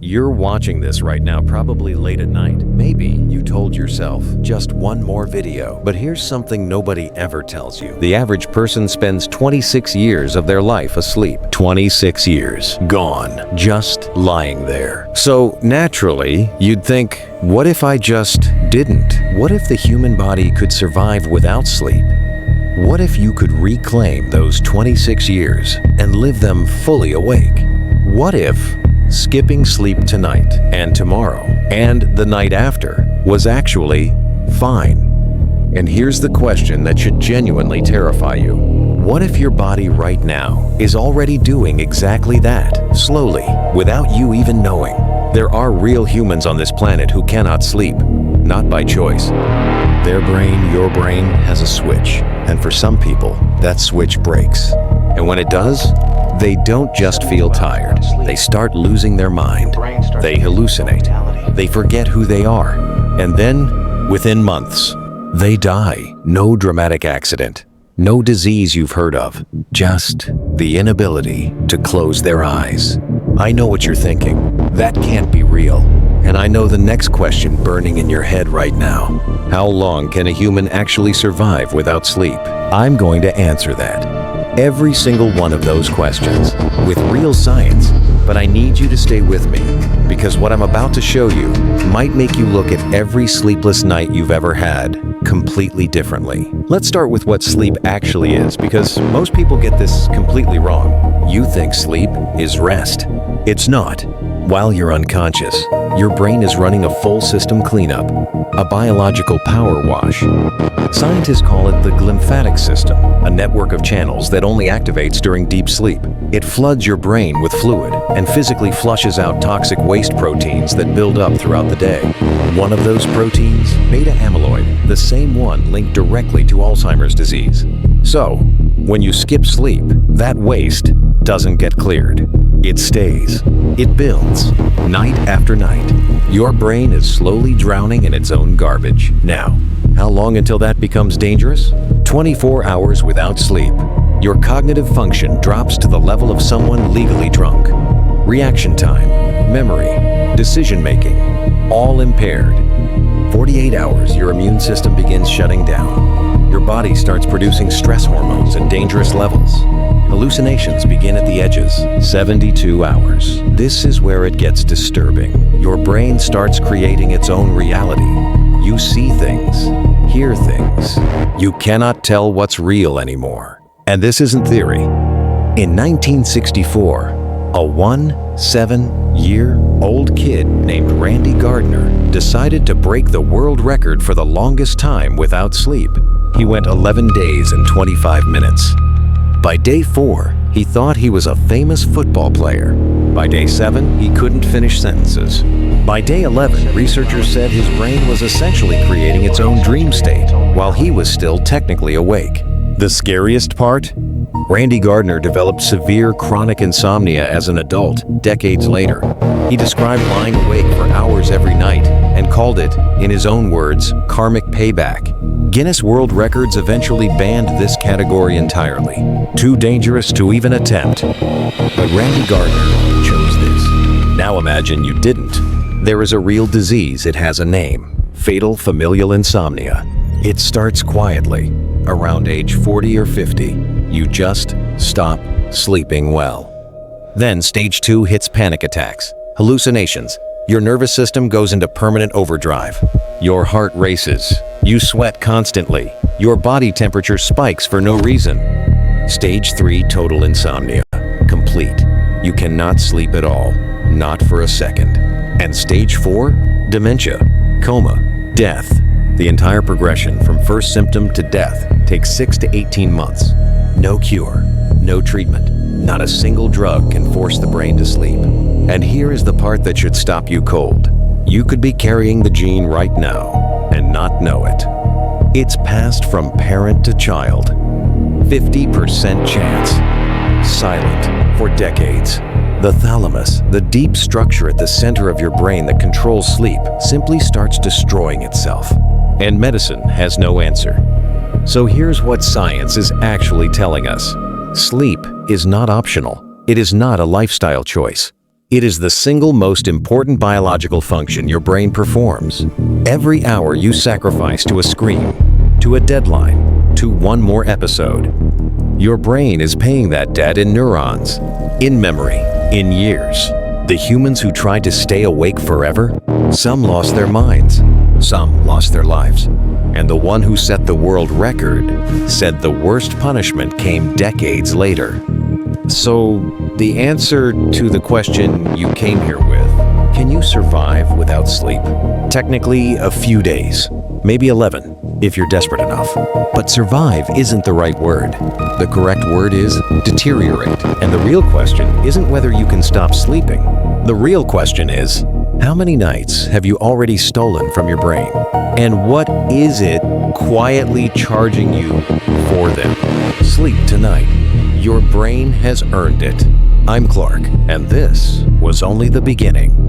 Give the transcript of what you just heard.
You're watching this right now, probably late at night. Maybe you told yourself, just one more video. But here's something nobody ever tells you. The average person spends 26 years of their life asleep. 26 years. Gone. Just lying there. So naturally, you'd think, what if I just didn't? What if the human body could survive without sleep? What if you could reclaim those 26 years and live them fully awake? What if skipping sleep tonight and tomorrow and the night after was actually fine? And here's the question that should genuinely terrify you. What if your body right now is already doing exactly that, slowly, without you even knowing? There are real humans on this planet who cannot sleep, not by choice. Their brain, your brain, has a switch, and for some people, that switch breaks. And when it does, they don't just feel tired. They start losing their mind. They hallucinate. They forget who they are. And then, within months, they die. No dramatic accident. No disease you've heard of. Just the inability to close their eyes. I know what you're thinking. That can't be real. And I know the next question burning in your head right now. How long can a human actually survive without sleep? I'm going to answer that. Every single one of those questions with real science, but I need you to stay with me because what I'm about to show you might make you look at every sleepless night you've ever had completely differently. Let's start with what sleep actually is because most people get this completely wrong. You think sleep is rest. It's not. While you're unconscious, your brain is running a full system cleanup, a biological power wash. Scientists call it the glymphatic system, a network of channels that only activates during deep sleep. It floods your brain with fluid and physically flushes out toxic waste proteins that build up throughout the day. One of those proteins, beta amyloid, the same one linked directly to Alzheimer's disease. So, when you skip sleep, that waste doesn't get cleared. It stays. It builds. Night after night. Your brain is slowly drowning in its own garbage. Now, how long until that becomes dangerous? 24 hours without sleep. Your cognitive function drops to the level of someone legally drunk. Reaction time, memory, decision-making, all impaired. 48 hours, your immune system begins shutting down. Your body starts producing stress hormones at dangerous levels. Hallucinations begin at the edges. 72 hours. This is where it gets disturbing. Your brain starts creating its own reality. You see things, hear things. You cannot tell what's real anymore. And this isn't theory. In 1964, a 7-year-old kid named Randy Gardner decided to break the world record for the longest time without sleep. He went 11 days and 25 minutes. By day 4, he thought he was a famous football player. By day 7, he couldn't finish sentences. By day 11, researchers said his brain was essentially creating its own dream state while he was still technically awake. The scariest part? Randy Gardner developed severe chronic insomnia as an adult decades later. He described lying awake for hours every night and called it, in his own words, karmic payback. Guinness World Records eventually banned this category entirely. Too dangerous to even attempt. But Randy Gardner chose this. Now imagine you didn't. There is a real disease. It has a name. Fatal familial insomnia. It starts quietly. Around age 40 or 50, you just stop sleeping well. Then stage 2 hits panic attacks, hallucinations. Your nervous system goes into permanent overdrive. Your heart races. You sweat constantly. Your body temperature spikes for no reason. Stage 3 total insomnia. Complete. You cannot sleep at all. Not for a second. And stage 4? Dementia. Coma. Death. The entire progression from first symptom to death takes 6 to 18 months. No cure. No treatment. Not a single drug can force the brain to sleep. And here is the part that should stop you cold. You could be carrying the gene right now and not know it. It's passed from parent to child. 50% chance. Silent for decades. The thalamus, the deep structure at the center of your brain that controls sleep, simply starts destroying itself. And medicine has no answer. So here's what science is actually telling us. Sleep is not optional. It is not a lifestyle choice. It is the single most important biological function your brain performs. Every hour you sacrifice to a screen, to a deadline, to one more episode, your brain is paying that debt in neurons, in memory, in years. The humans who tried to stay awake forever, some lost their minds, some lost their lives. And the one who set the world record said the worst punishment came decades later. So, the answer to the question you came here with, can you survive without sleep? Technically, a few days, maybe 11, if you're desperate enough. But survive isn't the right word. The correct word is deteriorate. And the real question isn't whether you can stop sleeping. The real question is, how many nights have you already stolen from your brain? And what is it quietly charging you for them? Sleep tonight. Your brain has earned it. I'm Clark, and this was only the beginning.